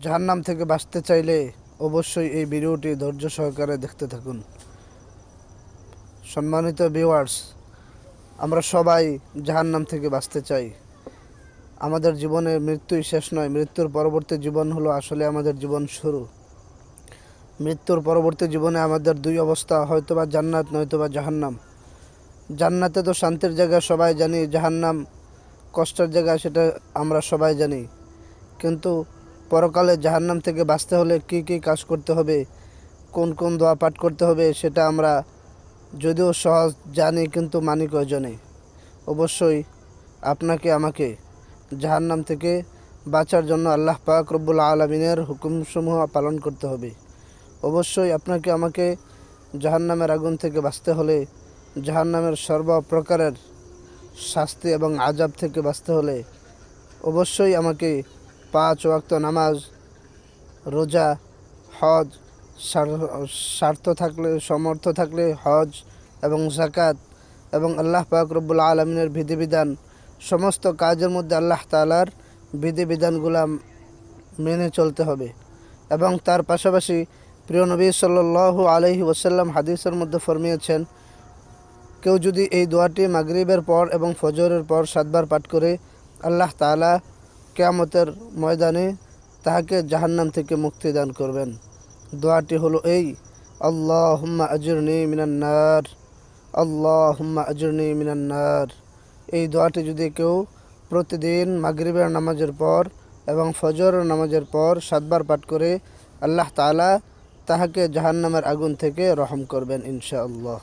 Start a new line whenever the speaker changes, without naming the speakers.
জাহান্নাম থেকে বাঁচতে চাইলে অবশ্যই এই ভিডিওটি ধৈর্য সহকারে দেখতে থাকুন। সম্মানিত ভিউয়ার্স, আমরা সবাই জাহান্নাম থেকে বাঁচতে চাই। আমাদের জীবনে মৃত্যুই শেষ নয়, মৃত্যুর পরবর্তী জীবন হলো আসলে আমাদের জীবন শুরু। মৃত্যুর পরবর্তী জীবনে আমাদের দুই অবস্থা, হয়তোবা জান্নাত নয়তোবা জাহান্নাম। জান্নাতে তো শান্তির জায়গা সবাই জানি, জাহান্নাম কষ্টের জায়গা সেটা আমরা সবাই জানি। কিন্তু পরকালে জাহান্নাম থেকে বাঁচতে হলে কি কি কাজ করতে হবে, কোন কোন দোয়া পাঠ করতে হবে, সেটা আমরা যদিও সহজ জানি কিন্তু মানি কয়জনে। অবশ্যই আপনাকে আমাকে জাহান্নাম থেকে বাঁচার জন্য আল্লাহ পাক রব্বুল আলামিনের হুকুমসমূহ পালন করতে হবে। অবশ্যই আপনাকে আমাকে জাহান্নামের আগুন থেকে বাঁচতে হলে, জাহান্নামের সর্বপ্রকারের শাস্তি এবং আযাব থেকে বাঁচতে হলে অবশ্যই আমাকে 5 ওয়াক্ত নামাজ, রোজা, হজ, সমর্থ থাকলে হজ এবং যাকাত এবং আল্লাহ পাক রব্বুল আলামিনের বিধিবিধান, সমস্ত কাজের মধ্যে আল্লাহ তাআলার বিধিবিধানগুলো মেনে চলতে হবে। এবং তার পাশাপাশি প্রিয় নবী সাল্লাল্লাহু আলাইহি ওয়াসাল্লাম হাদিসের মধ্যে ফরমিয়েছেন, কেউ যদি এই দোয়াটি মাগরিবের পর এবং ফজরের পর 7 বার পাঠ করে, আল্লাহ তাআলা কিয়ামতের ময়দানে তাহাকে জাহান্নাম থেকে মুক্তি দান করবেন। দোয়াটি হলো এই: আল্লাহুম্মা আজিরনি মিনান নার, আল্লাহুম্মা আজিরনি মিনান নার। এই দোয়াটি যদি কেউ প্রতিদিন মাগরিবের নামাজের পর এবং ফজরের নামাজের পর 7 বার পাঠ করে, আল্লাহ তাআলা তাহাকে জাহান্নামের আগুন থেকে রহম করবেন ইনশাআল্লাহ।